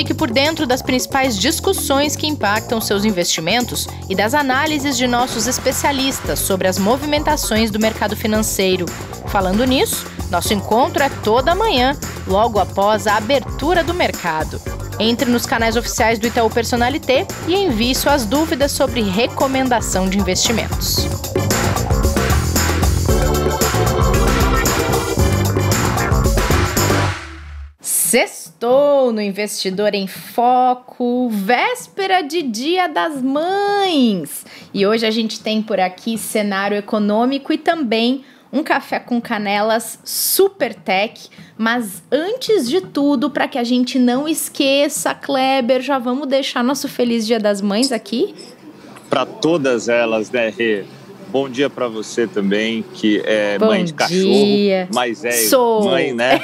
Fique por dentro das principais discussões que impactam seus investimentos e das análises de nossos especialistas sobre as movimentações do mercado financeiro. Falando nisso, nosso encontro é toda manhã, logo após a abertura do mercado. Entre nos canais oficiais do Itaú Personalité e envie suas dúvidas sobre recomendação de investimentos. Sextou no Investidor em Foco, véspera de Dia das Mães. E hoje a gente tem por aqui cenário econômico e também um café com canelas super tech. Mas antes de tudo, para que a gente não esqueça, Kleber, já vamos deixar nosso feliz Dia das Mães aqui? Para todas elas, né, Rê? Bom dia para você também, que é Bom mãe de cachorro, dia. mas Sou mãe, né?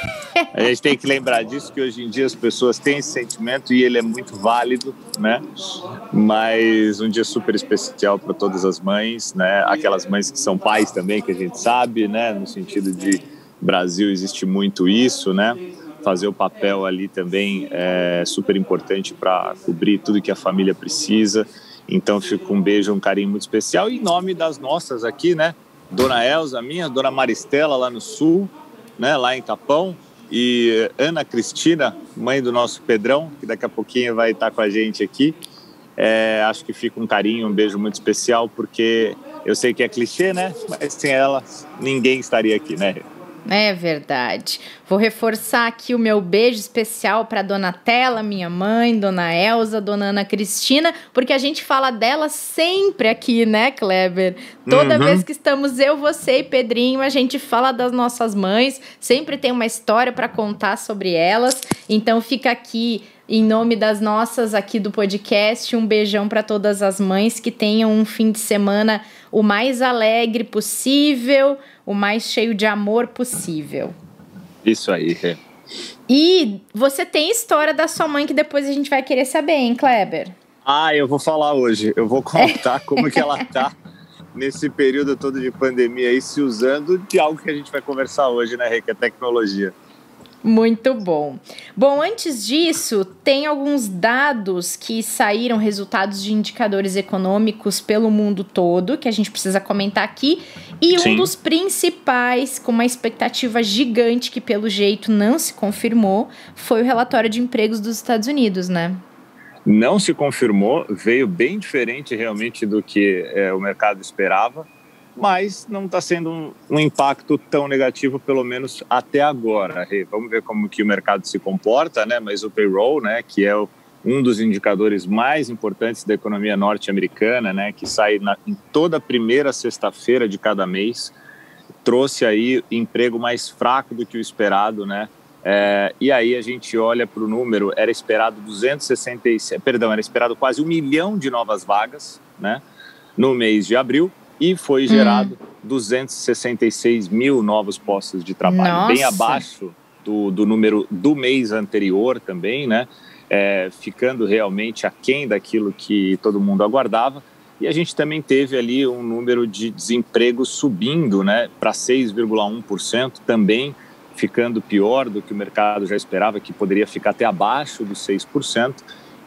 A gente tem que lembrar disso, que hoje em dia as pessoas têm esse sentimento e ele é muito válido, né? Mas um dia super especial para todas as mães, né? Aquelas mães que são pais também, que a gente sabe, né? No sentido de Brasil existe muito isso, né? Fazer o papel ali também é super importante para cobrir tudo que a família precisa. Então, fica um beijo, um carinho muito especial. Em nome das nossas aqui, né? Dona Elza, minha, Dona Maristela, lá no Sul, né? Lá em Capão. E Ana Cristina, mãe do nosso Pedrão, que daqui a pouquinho vai estar com a gente aqui. Acho que fica um carinho, um beijo muito especial, porque eu sei que é clichê, né? Mas sem ela, ninguém estaria aqui, né? É verdade. Vou reforçar aqui o meu beijo especial para Dona Tela, minha mãe, Dona Elza, Dona Ana Cristina, porque a gente fala delas sempre aqui, né, Kleber? Toda vez que estamos eu, você e Pedrinho, a gente fala das nossas mães, sempre tem uma história para contar sobre elas. Então fica aqui, em nome das nossas aqui do podcast, um beijão para todas as mães, que tenham um fim de semana o mais alegre possível, o mais cheio de amor possível. Isso aí, Rê. E você tem história da sua mãe que depois a gente vai querer saber, hein, Kleber? Eu vou falar hoje. Eu vou contar como que ela tá nesse período todo de pandemia aí, se usando de algo que a gente vai conversar hoje, né, Rê, que é tecnologia. Muito bom. Bom, antes disso, tem alguns dados que saíram, resultados de indicadores econômicos pelo mundo todo, que a gente precisa comentar aqui. E Sim. Um dos principais, com uma expectativa gigante que pelo jeito não se confirmou, foi o relatório de empregos dos Estados Unidos, né? Não se confirmou, veio bem diferente realmente do que o mercado esperava, mas não está sendo um impacto tão negativo, pelo menos até agora. Vamos ver como que o mercado se comporta, né? Mas o payroll, né, que é um dos indicadores mais importantes da economia norte-americana, né, que sai em toda a primeira sexta-feira de cada mês, trouxe aí emprego mais fraco do que o esperado, né? E aí a gente olha para o número, era esperado quase 1 milhão de novas vagas, né, no mês de abril, e foi gerado 266 mil novos postos de trabalho. Nossa. Bem abaixo do número do mês anterior também, né? Ficando realmente aquém daquilo que todo mundo aguardava. E a gente também teve ali um número de desemprego subindo, né, para 6,1%, também ficando pior do que o mercado já esperava, que poderia ficar até abaixo dos 6%.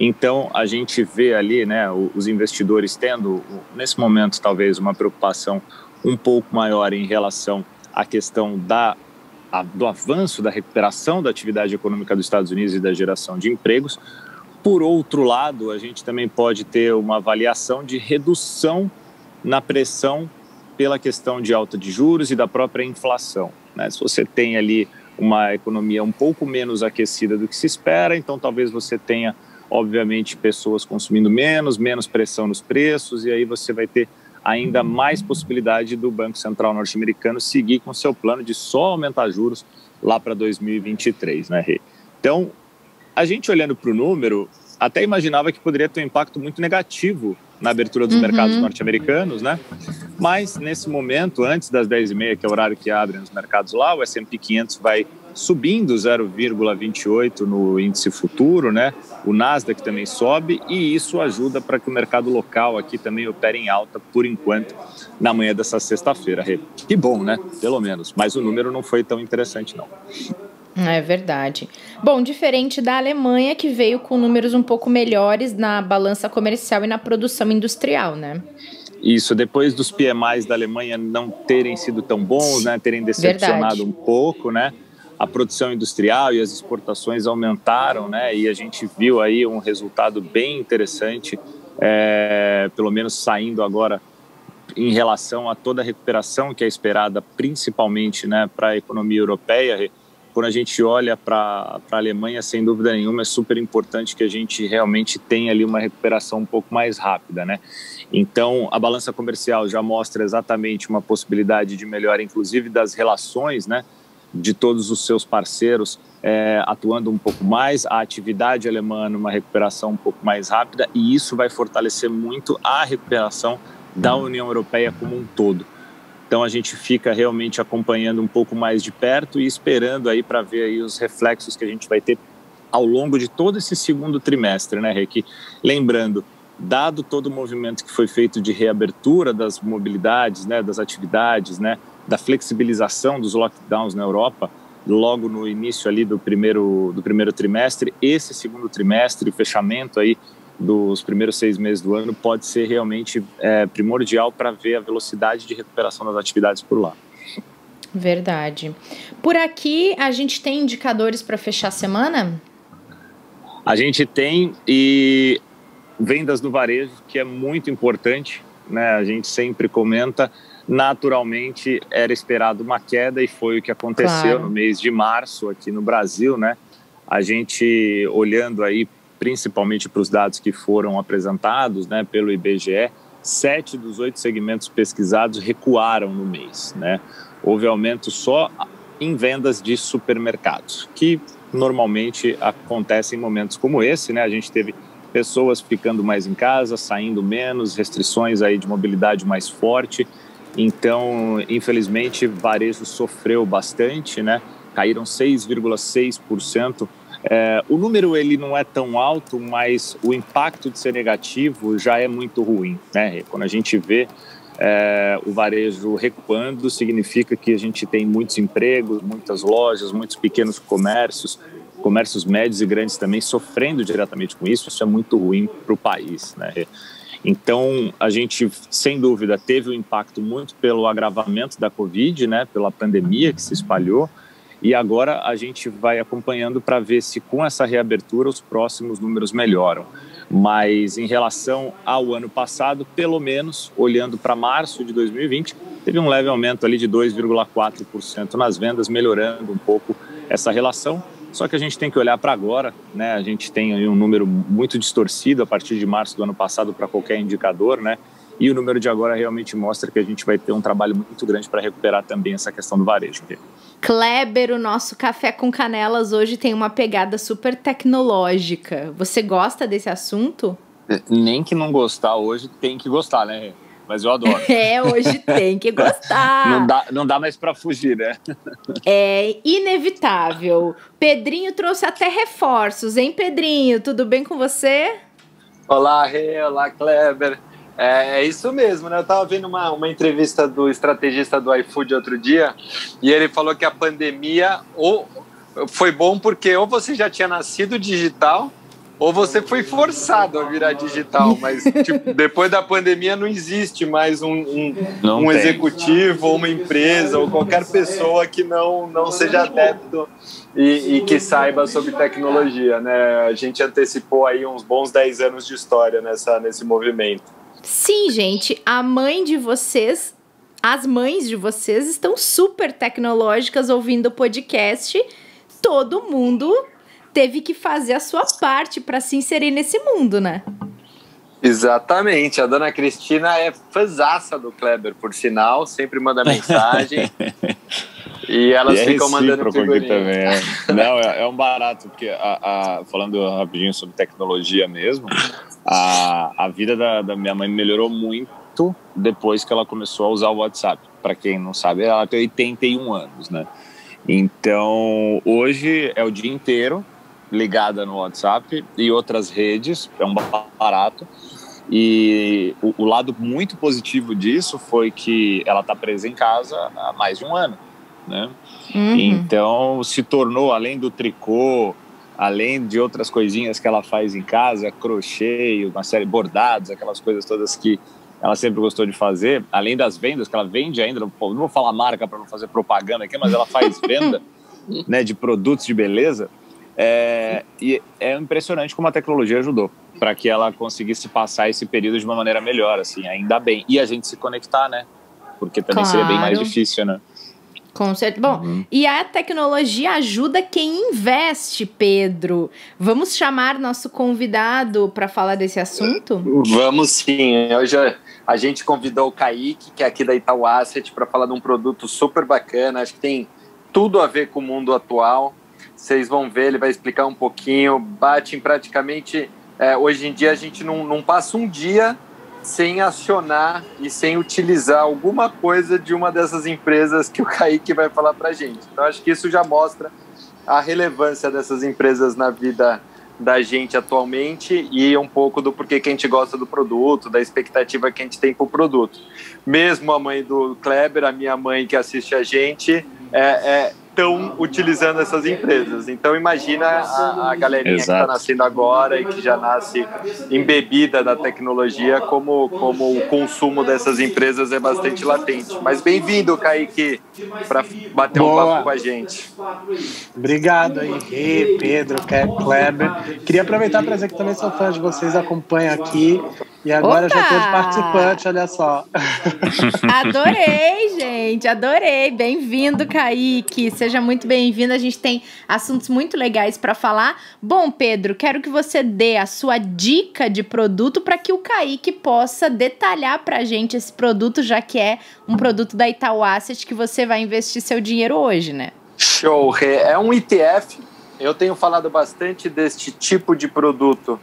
Então, a gente vê ali, né, os investidores tendo, nesse momento, talvez uma preocupação um pouco maior em relação à questão do avanço da recuperação da atividade econômica dos Estados Unidos e da geração de empregos. Por outro lado, a gente também pode ter uma avaliação de redução na pressão pela questão de alta de juros e da própria inflação, né? Se você tem ali uma economia um pouco menos aquecida do que se espera, então talvez você tenha, obviamente, pessoas consumindo menos pressão nos preços, e aí você vai ter ainda mais possibilidade do Banco Central norte-americano seguir com seu plano de só aumentar juros lá para 2023, né, Rê? Então, a gente olhando para o número, até imaginava que poderia ter um impacto muito negativo na abertura dos mercados norte-americanos, né? Mas, nesse momento, antes das 10h30, que é o horário que abrem os mercados lá, o S&P 500 vai subindo 0,28 no índice futuro, né? O Nasdaq também sobe, e isso ajuda para que o mercado local aqui também opere em alta por enquanto na manhã dessa sexta-feira. Que bom, né? Pelo menos. Mas o número não foi tão interessante, não. É verdade. Bom, diferente da Alemanha, que veio com números um pouco melhores na balança comercial e na produção industrial, né? Isso, depois dos PMIs da Alemanha não terem sido tão bons, né, terem decepcionado um pouco, né, a produção industrial e as exportações aumentaram, né, e a gente viu aí um resultado bem interessante, pelo menos saindo agora em relação a toda a recuperação que é esperada, principalmente, né, para a economia europeia. Quando a gente olha para a Alemanha, sem dúvida nenhuma, é super importante que a gente realmente tenha ali uma recuperação um pouco mais rápida, né? Então, a balança comercial já mostra exatamente uma possibilidade de melhora, inclusive das relações, né, de todos os seus parceiros atuando um pouco mais, a atividade alemã numa recuperação um pouco mais rápida, e isso vai fortalecer muito a recuperação da União Europeia como um todo. Então a gente fica realmente acompanhando um pouco mais de perto e esperando aí para ver aí os reflexos que a gente vai ter ao longo de todo esse segundo trimestre, né, Rick? Lembrando, dado todo o movimento que foi feito de reabertura das mobilidades, né, das atividades, né, da flexibilização dos lockdowns na Europa, logo no início ali do primeiro trimestre, esse segundo trimestre, o fechamento aí dos primeiros 6 meses do ano pode ser realmente primordial para ver a velocidade de recuperação das atividades por lá. Verdade. Por aqui, a gente tem indicadores para fechar a semana? A gente tem, e vendas do varejo, que é muito importante, né? A gente sempre comenta, naturalmente era esperado uma queda e foi o que aconteceu no mês de março aqui no Brasil, né? A gente olhando aí principalmente para os dados que foram apresentados, né, pelo IBGE, 7 dos 8 segmentos pesquisados recuaram no mês, né? Houve aumento só em vendas de supermercados, que normalmente acontece em momentos como esse, né? A gente teve pessoas ficando mais em casa, saindo menos, restrições aí de mobilidade mais forte. Então, infelizmente, varejo sofreu bastante, né? Caíram 6,6%. O número ele não é tão alto, mas o impacto de ser negativo já é muito ruim, né? Quando a gente vê o varejo recuando, significa que a gente tem muitos empregos, muitas lojas, muitos pequenos comércios médios e grandes também sofrendo diretamente com isso. Isso é muito ruim para o país, né? Então, a gente, sem dúvida, teve um impacto muito pelo agravamento da Covid, né? Pela pandemia que se espalhou. E agora a gente vai acompanhando para ver se com essa reabertura os próximos números melhoram. Mas em relação ao ano passado, pelo menos olhando para março de 2020, teve um leve aumento ali de 2,4% nas vendas, melhorando um pouco essa relação. Só que a gente tem que olhar para agora, né? A gente tem aí um número muito distorcido a partir de março do ano passado para qualquer indicador, né? E o número de agora realmente mostra que a gente vai ter um trabalho muito grande para recuperar também essa questão do varejo. Kleber, o nosso Café com Canelas hoje tem uma pegada super tecnológica. Você gosta desse assunto? Nem que não gostar hoje, tem que gostar, né? Mas eu adoro. Hoje tem que gostar. Não dá mais para fugir, né? É inevitável. Pedrinho trouxe até reforços, hein, Pedrinho? Tudo bem com você? Olá, Rê. Olá, Kleber. É isso mesmo, né? Eu estava vendo uma entrevista do estrategista do iFood outro dia e ele falou que a pandemia foi bom porque ou você já tinha nascido digital ou você foi forçado a virar digital, mas tipo, depois da pandemia não existe mais um executivo ou uma empresa ou qualquer pessoa que não seja adepto e que saiba sobre tecnologia, né? A gente antecipou aí uns bons 10 anos de história nesse movimento. Sim, gente, as mães de vocês estão super tecnológicas ouvindo o podcast. Todo mundo teve que fazer a sua parte para se inserir nesse mundo, né? Exatamente. A dona Cristina é fãzaça do Kleber, por sinal, sempre manda mensagem. E elas ficam mandando figurinha também. Não, é um barato, porque falando rapidinho sobre tecnologia mesmo, a vida da minha mãe melhorou muito depois que ela começou a usar o WhatsApp. Para quem não sabe, ela tem 81 anos, né? Então, hoje é o dia inteiro ligada no WhatsApp e outras redes, é um barato. E o lado muito positivo disso foi que ela está presa em casa há mais de um ano. né? Então se tornou, além do tricô, além de outras coisinhas que ela faz em casa, crochê, uma série de bordados, aquelas coisas todas que ela sempre gostou de fazer, além das vendas, que ela vende ainda, não vou falar marca para não fazer propaganda aqui, mas ela faz venda, né, de produtos de beleza, e é impressionante como a tecnologia ajudou para que ela conseguisse passar esse período de uma maneira melhor, assim, ainda bem. E a gente se conectar, né? Porque também seria bem mais difícil, né? Com certeza. Bom, e a tecnologia ajuda quem investe, Pedro. Vamos chamar nosso convidado para falar desse assunto? Vamos sim. Hoje a gente convidou o Kaique, que é aqui da Itaú Asset, para falar de um produto super bacana. Acho que tem tudo a ver com o mundo atual. Vocês vão ver, ele vai explicar um pouquinho. Bate em praticamente... hoje em dia a gente não passa um dia sem acionar e sem utilizar alguma coisa de uma dessas empresas que o Kaique vai falar para a gente. Então, acho que isso já mostra a relevância dessas empresas na vida da gente atualmente e um pouco do porquê que a gente gosta do produto, da expectativa que a gente tem para o produto. Mesmo a mãe do Kleber, a minha mãe que assiste a gente, estão utilizando essas empresas. Então imagina a galerinha que está nascendo agora e que já nasce embebida da tecnologia, como o consumo dessas empresas é bastante latente. Mas bem-vindo, Kaique, para bater um papo com a gente. Obrigado aí, Rê, Pedro, Kleber. Queria aproveitar para dizer que também sou fã de vocês, acompanho aqui. E agora já estou de participante, olha só. Adorei, gente, adorei. Bem-vindo, Kaique. Seja muito bem-vindo. A gente tem assuntos muito legais para falar. Bom, Pedro, quero que você dê a sua dica de produto para que o Kaique possa detalhar para a gente esse produto, já que é um produto da Itaú Asset que você vai investir seu dinheiro hoje, né? Show, é um ETF. Eu tenho falado bastante deste tipo de produto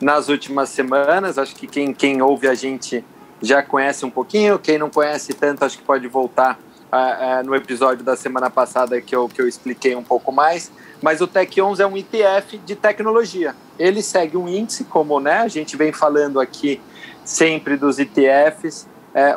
nas últimas semanas. Acho que quem ouve a gente já conhece um pouquinho, quem não conhece tanto, acho que pode voltar no episódio da semana passada que eu expliquei um pouco mais. Mas o Tech 11 é um ETF de tecnologia. Ele segue um índice, como, né, a gente vem falando aqui sempre dos ETFs,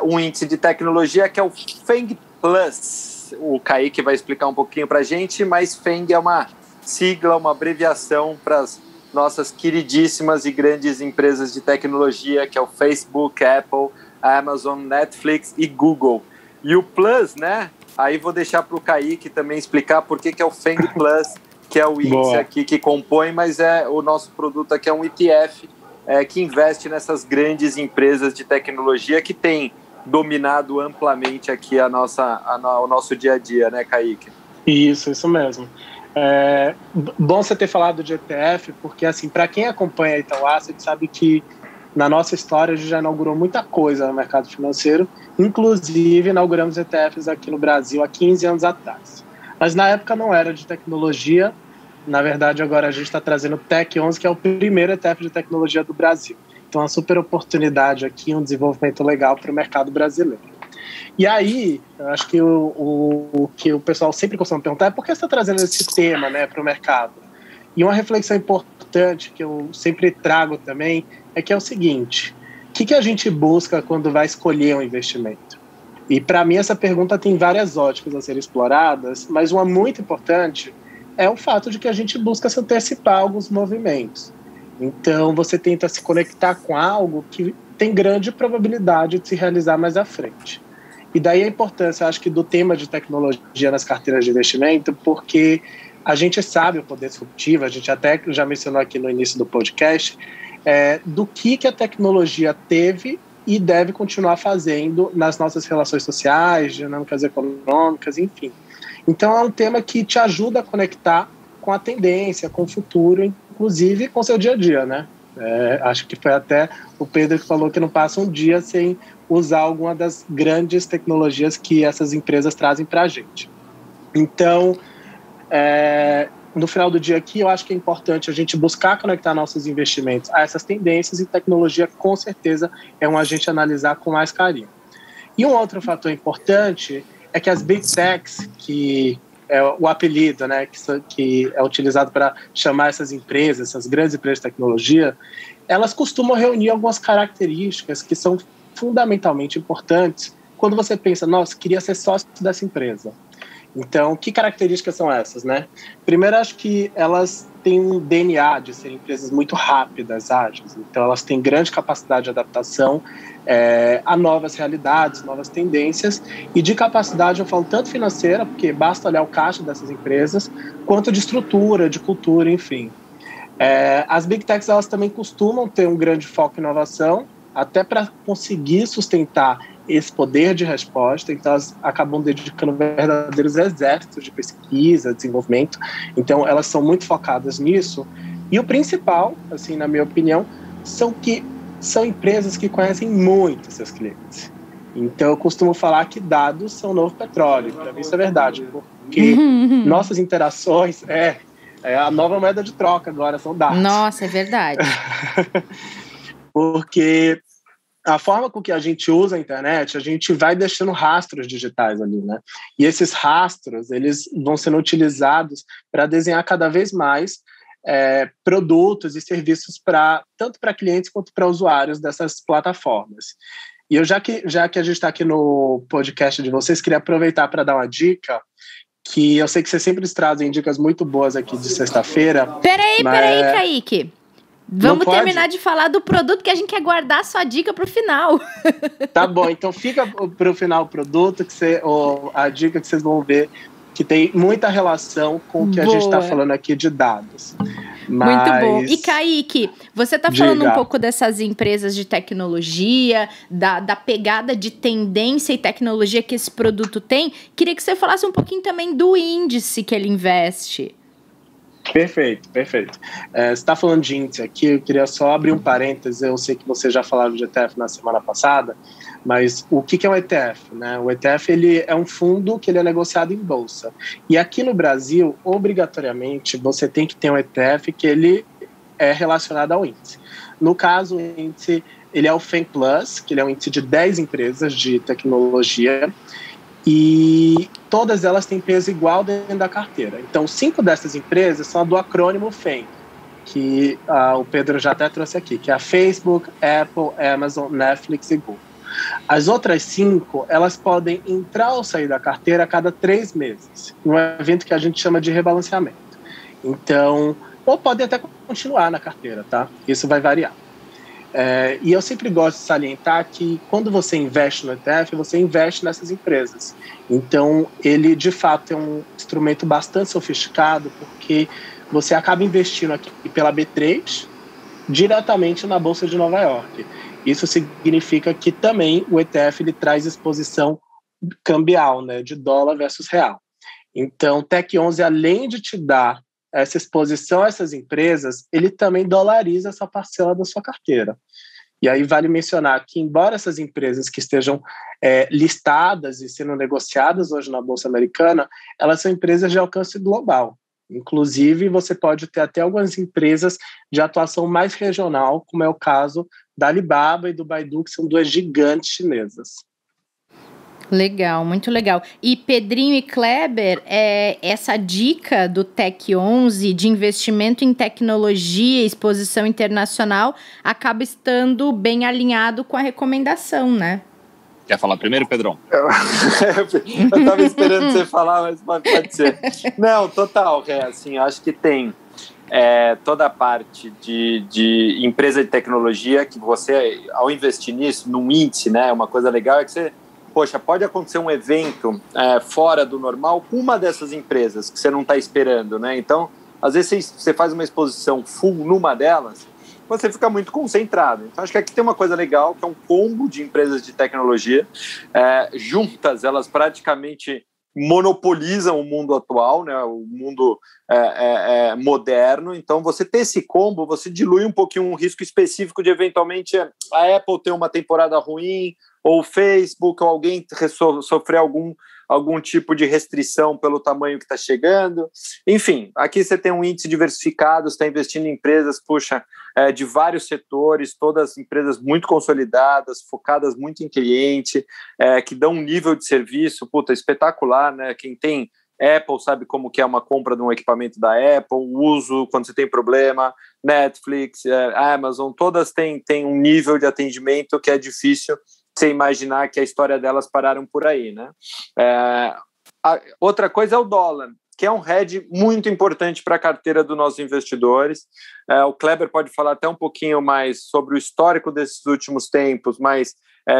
um índice de tecnologia que é o FANG Plus. O Kaique vai explicar um pouquinho para a gente, mas FANG é uma sigla, uma abreviação para as nossas queridíssimas e grandes empresas de tecnologia, que é o Facebook, Apple, Amazon, Netflix e Google. E o Plus, né? Aí vou deixar para o Kaique também explicar por que é o FANG Plus, que é o índice aqui que compõe, mas o nosso produto aqui é um ETF que investe nessas grandes empresas de tecnologia que tem dominado amplamente aqui o nosso dia a dia, né, Kaique? Isso mesmo. Bom você ter falado de ETF, porque assim, para quem acompanha a Itaú Asset sabe que na nossa história a gente já inaugurou muita coisa no mercado financeiro, inclusive inauguramos ETFs aqui no Brasil há 15 anos atrás. Mas na época não era de tecnologia, na verdade agora a gente está trazendo o Tech 11, que é o primeiro ETF de tecnologia do Brasil. Então uma super oportunidade aqui, um desenvolvimento legal para o mercado brasileiro. E aí, eu acho que o que o pessoal sempre costuma perguntar é por que você está trazendo esse tema, né, para o mercado? E uma reflexão importante que eu sempre trago também é que é o seguinte: o que a gente busca quando vai escolher um investimento? E para mim essa pergunta tem várias óticas a serem exploradas, mas uma muito importante é o fato de que a gente busca se antecipar a alguns movimentos. Então você tenta se conectar com algo que tem grande probabilidade de se realizar mais à frente. E daí a importância, acho que, do tema de tecnologia nas carteiras de investimento, porque a gente sabe o poder disruptivo, a gente até já mencionou aqui no início do podcast, do que a tecnologia teve e deve continuar fazendo nas nossas relações sociais, dinâmicas econômicas, enfim. Então é um tema que te ajuda a conectar com a tendência, com o futuro, inclusive com o seu dia a dia, né? Acho que foi até o Pedro que falou que não passa um dia sem usar alguma das grandes tecnologias que essas empresas trazem para a gente. Então, no final do dia aqui, eu acho que é importante a gente buscar conectar nossos investimentos a essas tendências, e tecnologia, com certeza, é um agente a analisar com mais carinho. E um outro fator importante é que as Big Techs, que é o apelido, né, que é utilizado para chamar essas empresas, essas grandes empresas de tecnologia, elas costumam reunir algumas características que são fundamentalmente importantes quando você pensa, nossa, queria ser sócio dessa empresa. Então, que características são essas, né? Primeiro, acho que elas têm um DNA de serem empresas muito rápidas, ágeis. Então, elas têm grande capacidade de adaptação a novas realidades, novas tendências. E de capacidade, eu falo tanto financeira, porque basta olhar o caixa dessas empresas, quanto de estrutura, de cultura, enfim. As Big Techs, elas também costumam ter um grande foco em inovação, até para conseguir sustentar esse poder de resposta. Então elas acabam dedicando verdadeiros exércitos de pesquisa, desenvolvimento. Então elas são muito focadas nisso. E o principal, assim, na minha opinião, são empresas que conhecem muito seus clientes. Então eu costumo falar que dados são o novo petróleo. Para mim isso é verdade, porque nossas interações a nova moeda de troca agora, são dados. Nossa, é verdade. Porque a forma com que a gente usa a internet, a gente vai deixando rastros digitais ali, né? E esses rastros, eles vão sendo utilizados para desenhar cada vez mais produtos e serviços tanto para clientes quanto para usuários dessas plataformas. E já que a gente está aqui no podcast de vocês, queria aproveitar para dar uma dica, que eu sei que vocês sempre trazem dicas muito boas aqui de sexta-feira. Peraí, Kaique. Vamos terminar de falar do produto, que a gente quer guardar a sua dica para o final. Tá bom, então fica para o final o produto, a dica que vocês vão ver, que tem muita relação com o que a gente está falando aqui de dados. Muito bom. E Kaique, você está falando um pouco dessas empresas de tecnologia, da pegada de tendência e tecnologia que esse produto tem. Queria que você falasse um pouquinho também do índice que ele investe. Perfeito. Você está falando de índice aqui, eu queria só abrir um parênteses. Eu sei que vocês já falaram de ETF na semana passada, mas o que é um ETF? Né? O ETF ele é um fundo que ele é negociado em bolsa. E aqui no Brasil, obrigatoriamente, você tem que ter um ETF que ele é relacionado ao índice. No caso, o índice ele é o FAM+, que ele é um índice de 10 empresas de tecnologia, e todas elas têm peso igual dentro da carteira. Então, 5 dessas empresas são do acrônimo FAM, que o Pedro já até trouxe aqui, que é a Facebook, Apple, Amazon, Netflix e Google. As outras 5, elas podem entrar ou sair da carteira a cada 3 meses, num evento que a gente chama de rebalanceamento. Então, ou podem até continuar na carteira, tá? Isso vai variar. E eu sempre gosto de salientar que quando você investe no ETF, você investe nessas empresas. Então, ele de fato é um instrumento bastante sofisticado, porque você acaba investindo aqui pela B3 diretamente na Bolsa de Nova York. Isso significa que também o ETF ele traz exposição cambial, né, de dólar versus real. Então, o Tech 11, além de te dar essa exposição a essas empresas, ele também dolariza essa parcela da sua carteira. E aí vale mencionar que, embora essas empresas que estejam listadas e sendo negociadas hoje na Bolsa Americana, elas são empresas de alcance global. Inclusive, você pode ter até algumas empresas de atuação mais regional, como é o caso da Alibaba e do Baidu, que são 2 gigantes chinesas. Legal, muito legal. E Pedrinho e Kleber, essa dica do Tech 11 de investimento em tecnologia e exposição internacional acaba estando bem alinhado com a recomendação, né? Quer falar primeiro, Pedrão? Eu estava esperando você falar, mas pode ser. Não, total, assim, acho que tem toda a parte de empresa de tecnologia que você, ao investir nisso, num índice, né, uma coisa legal é que você, poxa, pode acontecer um evento fora do normal com uma dessas empresas que você não está esperando, né? Então, às vezes você faz uma exposição full numa delas, você fica muito concentrado. Então, acho que aqui tem uma coisa legal, que é um combo de empresas de tecnologia. Juntas, elas praticamente monopolizam o mundo atual, né? O mundo moderno. Então, você ter esse combo, você dilui um pouquinho um risco específico de, eventualmente, a Apple ter uma temporada ruim, ou o Facebook, ou alguém sofrer algum tipo de restrição pelo tamanho que está chegando. Enfim, aqui você tem um índice diversificado, você está investindo em empresas, de vários setores, todas empresas muito consolidadas, focadas muito em cliente, que dão um nível de serviço, espetacular, né? Quem tem Apple sabe como que é uma compra de um equipamento da Apple, o uso quando você tem problema, Netflix, Amazon, todas têm um nível de atendimento que é difícil você imaginar que a história delas pararam por aí, né? Outra coisa é o dólar, que é um hedge muito importante para a carteira dos nossos investidores. O Kleber pode falar até um pouquinho mais sobre o histórico desses últimos tempos, mas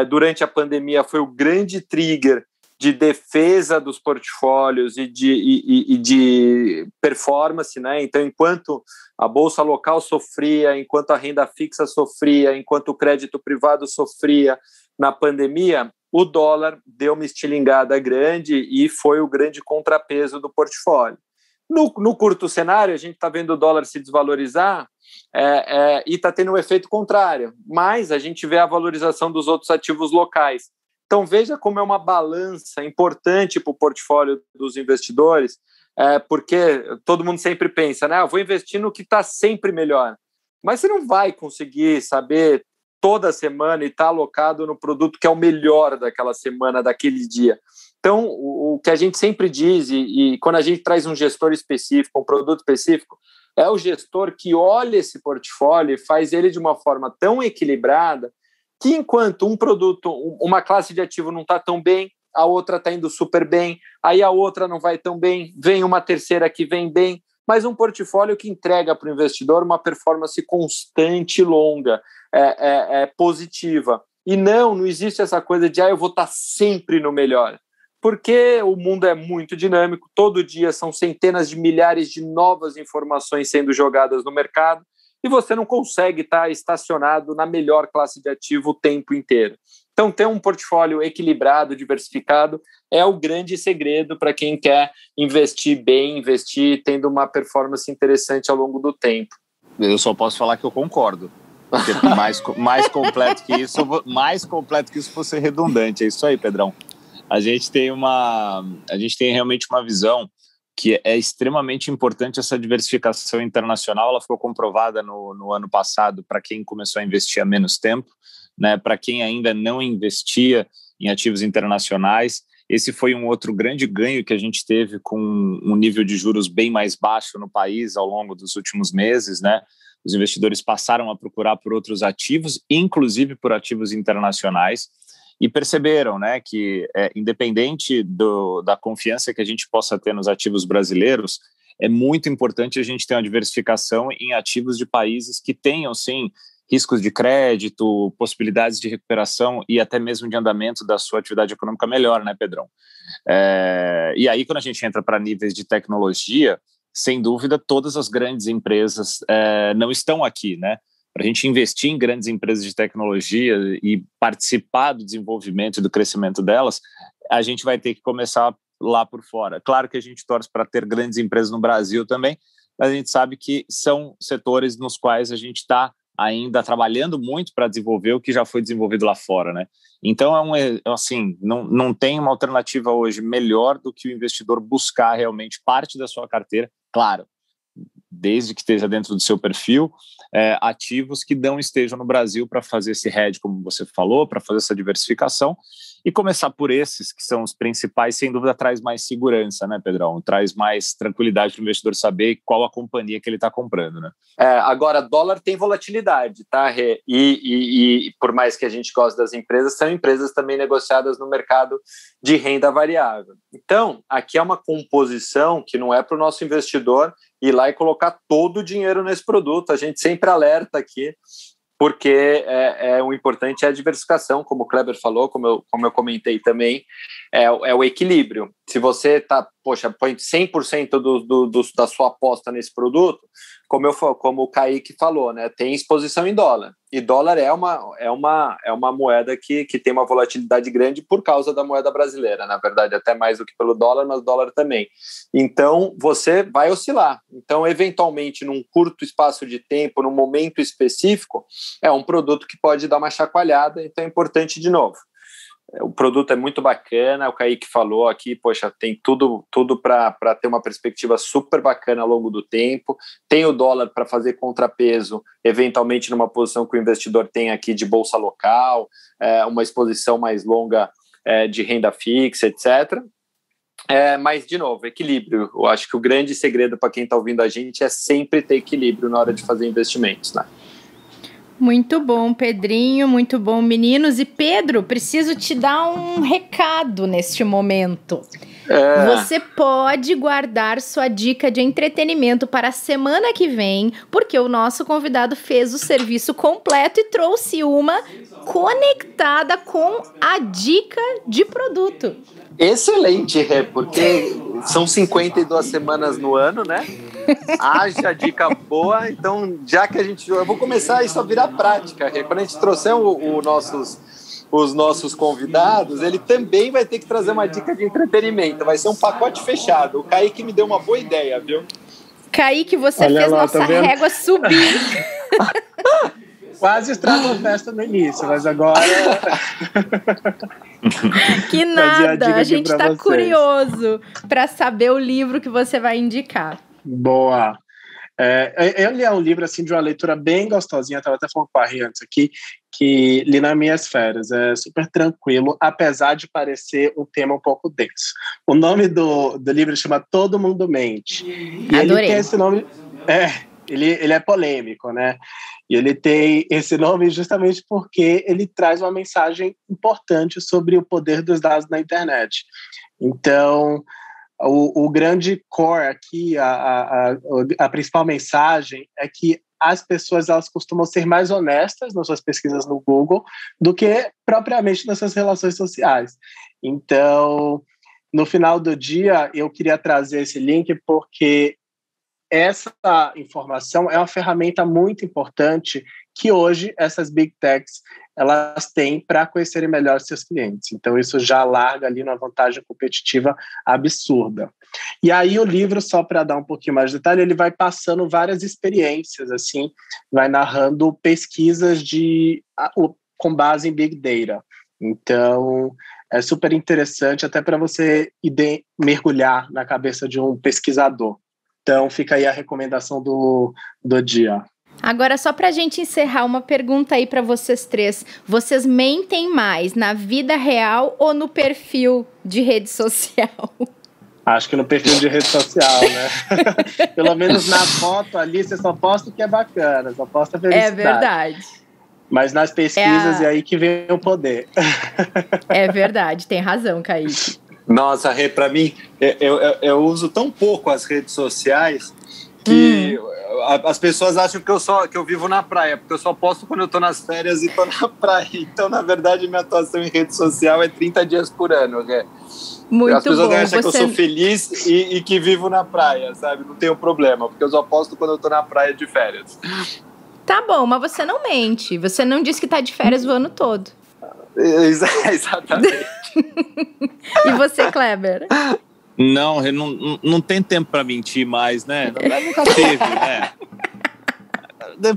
durante a pandemia foi o grande trigger de defesa dos portfólios e de performance, né? Então, enquanto a bolsa local sofria, enquanto a renda fixa sofria, enquanto o crédito privado sofria na pandemia, o dólar deu uma estilingada grande e foi o grande contrapeso do portfólio. No curto cenário, a gente está vendo o dólar se desvalorizar e está tendo um efeito contrário, mas a gente vê a valorização dos outros ativos locais. Então, veja como é uma balança importante para o portfólio dos investidores, porque todo mundo sempre pensa, né? Eu vou investir no que está sempre melhor, mas você não vai conseguir saber toda semana e estar alocado no produto que é o melhor daquela semana, daquele dia. Então, o que a gente sempre diz, e quando a gente traz um gestor específico, um produto específico, é o gestor que olha esse portfólio e faz ele de uma forma tão equilibrada que enquanto um produto, uma classe de ativo não está tão bem, a outra está indo super bem, aí a outra não vai tão bem, vem uma terceira que vem bem, mas um portfólio que entrega para o investidor uma performance constante e longa, positiva. E não existe essa coisa de eu vou estar sempre no melhor, porque o mundo é muito dinâmico, todo dia são centenas de milhares de novas informações sendo jogadas no mercado, e você não consegue estar estacionado na melhor classe de ativo o tempo inteiro. Então, ter um portfólio equilibrado, diversificado, é o grande segredo para quem quer investir bem, investir tendo uma performance interessante ao longo do tempo. Eu só posso falar que eu concordo. Porque mais completo que isso, vou ser redundante. É isso aí, Pedrão. A gente tem realmente uma visão que é extremamente importante essa diversificação internacional. Ela ficou comprovada no ano passado para quem começou a investir há menos tempo, né? Para quem ainda não investia em ativos internacionais. Esse foi um outro grande ganho que a gente teve com um nível de juros bem mais baixo no país ao longo dos últimos meses, né? Os investidores passaram a procurar por outros ativos, inclusive por ativos internacionais, e perceberam, né, que independente da confiança que a gente possa ter nos ativos brasileiros, é muito importante a gente ter uma diversificação em ativos de países que tenham, sim, riscos de crédito, possibilidades de recuperação e até mesmo de andamento da sua atividade econômica melhor, né, Pedrão? E aí, quando a gente entra para níveis de tecnologia, sem dúvida, todas as grandes empresas não estão aqui, né? Para a gente investir em grandes empresas de tecnologia e participar do desenvolvimento e do crescimento delas, a gente vai ter que começar lá por fora. Claro que a gente torce para ter grandes empresas no Brasil também, mas a gente sabe que são setores nos quais a gente está ainda trabalhando muito para desenvolver o que já foi desenvolvido lá fora, né? Então, não tem uma alternativa hoje melhor do que o investidor buscar realmente parte da sua carteira, claro, desde que esteja dentro do seu perfil, ativos que não estejam no Brasil para fazer esse hedge, como você falou, para fazer essa diversificação, e começar por esses, que são os principais, sem dúvida traz mais segurança, né, Pedrão? Traz mais tranquilidade para o investidor saber qual a companhia que ele está comprando, né? Agora, dólar tem volatilidade, tá, Rê? E por mais que a gente goste das empresas, são empresas também negociadas no mercado de renda variável. Então, aqui é uma composição que não é para o nosso investidor ir lá e colocar todo o dinheiro nesse produto. A gente sempre alerta aqui, porque o importante é a diversificação, como o Kleber falou, como eu comentei também, é o equilíbrio. Se você põe 100% da sua aposta nesse produto, como o Kaique falou, né, tem exposição em dólar. E dólar é uma moeda que tem uma volatilidade grande por causa da moeda brasileira, na verdade, até mais do que pelo dólar, mas dólar também. Então, você vai oscilar. Então, eventualmente, num curto espaço de tempo, num momento específico, é um produto que pode dar uma chacoalhada, então é importante de novo. O produto é muito bacana, o Kaique falou aqui, tem tudo para ter uma perspectiva super bacana ao longo do tempo, tem o dólar para fazer contrapeso, eventualmente numa posição que o investidor tem aqui de bolsa local, uma exposição mais longa de renda fixa, etc. Mas, de novo, equilíbrio. Eu acho que o grande segredo para quem está ouvindo a gente é sempre ter equilíbrio na hora de fazer investimentos, né? Muito bom, Pedrinho, muito bom, meninos. E Pedro, preciso te dar um recado neste momento. Você pode guardar sua dica de entretenimento para a semana que vem, porque o nosso convidado fez o serviço completo e trouxe uma conectada com a dica de produto. Excelente, Rê, porque são 52 semanas no ano, né? Haja dica boa, então já que eu vou começar isso a virar prática, Rê. Quando a gente trouxer os nossos convidados, ele também vai ter que trazer uma dica de entretenimento, vai ser um pacote fechado. O Kaique me deu uma boa ideia, viu? Kaique, você fez nossa régua subir. Quase estragou a festa no início, mas agora... Que nada, a gente tá curioso para saber o livro que você vai indicar. Boa. Eu li um livro assim, de uma leitura bem gostosinha, estava até falando com a Rê antes aqui, que li nas minhas férias. É super tranquilo, apesar de parecer um tema um pouco denso. O nome do livro chama Todo Mundo Mente. E Adorei. Ele tem esse nome... Ele é polêmico, né? E ele tem esse nome justamente porque ele traz uma mensagem importante sobre o poder dos dados na internet. Então, o grande core aqui, a principal mensagem é que as pessoas elas costumam ser mais honestas nas suas pesquisas no Google do que propriamente nas suas relações sociais. Então, no final do dia, eu queria trazer esse link porque essa informação é uma ferramenta muito importante que hoje essas Big Techs elas têm para conhecerem melhor seus clientes. Então, isso já larga ali uma vantagem competitiva absurda. E aí, o livro, só para dar um pouquinho mais de detalhe, ele vai passando várias experiências, assim, vai narrando pesquisas com base em Big Data. Então, é super interessante até para você mergulhar na cabeça de um pesquisador. Então, fica aí a recomendação do dia. Agora, só pra gente encerrar, uma pergunta aí pra vocês três. Vocês mentem mais na vida real ou no perfil de rede social? Acho que no perfil de rede social, né? Pelo menos na foto ali, você só posta o que é bacana, só posta a felicidade. É verdade. Mas nas pesquisas é aí que vem o poder. É verdade, tem razão, Kaique. Nossa, Rê, para mim, eu uso tão pouco as redes sociais que as pessoas acham que eu vivo na praia, porque eu só posto quando eu tô nas férias e tô na praia. Então, na verdade, minha atuação em rede social é 30 dias por ano, Rê. Muito as pessoas bom. acham que eu sou feliz e que vivo na praia, sabe? Não tenho problema, porque eu só posto quando eu tô na praia de férias. Tá bom, mas você não mente. Você não diz que tá de férias o ano todo. Exatamente. E você, Kleber? Não tem tempo para mentir mais, né? Nunca teve, né?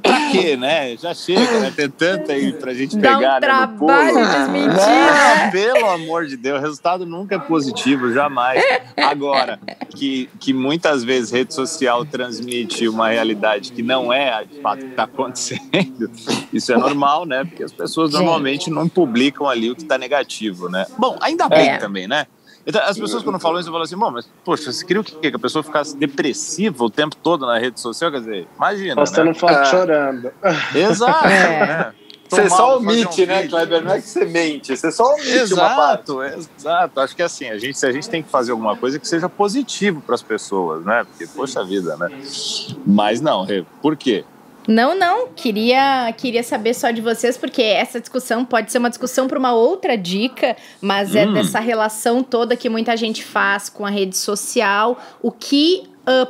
Pra quê, né? Já chega, né? Tem tanta aí pra gente pegar, um trabalho desmentir, né? Pelo amor de Deus, o resultado nunca é positivo, jamais. Agora, que muitas vezes rede social transmite uma realidade que não é de fato que está acontecendo, isso é normal, né? Porque as pessoas normalmente não publicam ali o que está negativo, né? Bom, ainda bem também, né? Então, as pessoas quando falam isso, falam assim, bom, mas poxa, você queria o quê? Que a pessoa ficasse depressiva o tempo todo na rede social? Quer dizer, imagina, postando foto chorando. Exato, né? Você só omite, né, Kleber? Não é que você mente, você só omite uma parte. Exato. Acho que assim, se a gente tem que fazer alguma coisa que seja positivo para as pessoas, né? Porque, poxa vida, né? Mas não, por quê? Não, queria saber só de vocês, porque essa discussão pode ser uma discussão para uma outra dica, mas é dessa relação toda que muita gente faz com a rede social, o que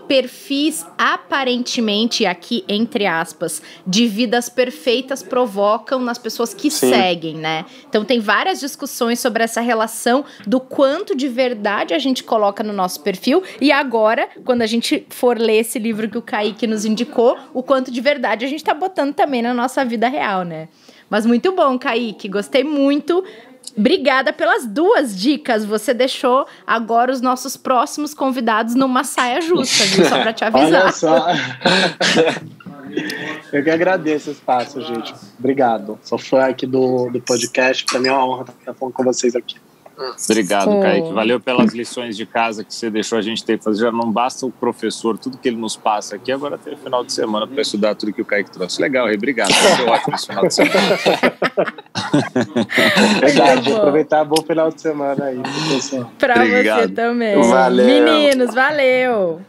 perfis aparentemente, aqui entre aspas, de vidas perfeitas provocam nas pessoas que seguem, né? Então tem várias discussões sobre essa relação do quanto de verdade a gente coloca no nosso perfil e agora, quando a gente for ler esse livro que o Kaique nos indicou, o quanto de verdade a gente tá botando também na nossa vida real, né? Mas muito bom, Kaique, gostei muito. Obrigada pelas 2 dicas. Você deixou agora os nossos próximos convidados numa saia justa, viu? Só pra te avisar. Olha só. Eu que agradeço o espaço, gente. Obrigado. Sou fã aqui do podcast. Pra mim é uma honra estar falando com vocês aqui. Obrigado, Kaique. Valeu pelas lições de casa que você deixou a gente ter que fazer. Já não basta o professor, tudo que ele nos passa aqui, agora tem o final de semana para estudar tudo que o Kaique trouxe. Legal, Rei, obrigado. Foi ótimo esse final de semana. Verdade, aproveitar bom final de semana aí. Para você também. Valeu. Meninos, valeu.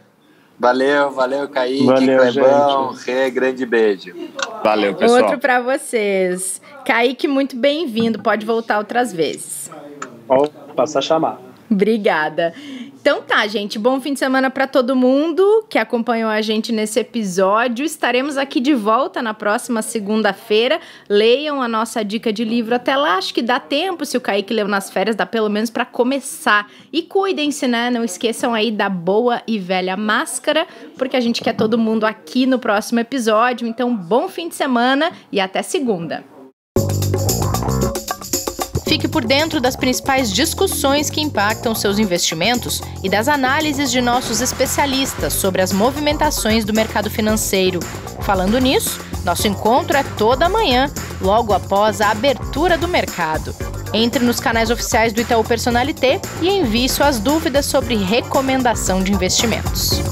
Valeu, Kaique, valeu, Clebão, Rê, grande beijo. Valeu, pessoal. Outro para vocês. Kaique, muito bem-vindo, pode voltar outras vezes. Passa a chamar. Obrigada. Então tá, gente, bom fim de semana para todo mundo que acompanhou a gente nesse episódio. Estaremos aqui de volta na próxima segunda-feira. Leiam a nossa dica de livro até lá, acho que dá tempo, se o Kaique leu nas férias, dá pelo menos para começar. E cuidem-se, né? Não esqueçam aí da boa e velha máscara, porque a gente quer todo mundo aqui no próximo episódio. Então, bom fim de semana e até segunda. Fique por dentro das principais discussões que impactam seus investimentos e das análises de nossos especialistas sobre as movimentações do mercado financeiro. Falando nisso, nosso encontro é toda manhã, logo após a abertura do mercado. Entre nos canais oficiais do Itaú Personalité e envie suas dúvidas sobre recomendação de investimentos.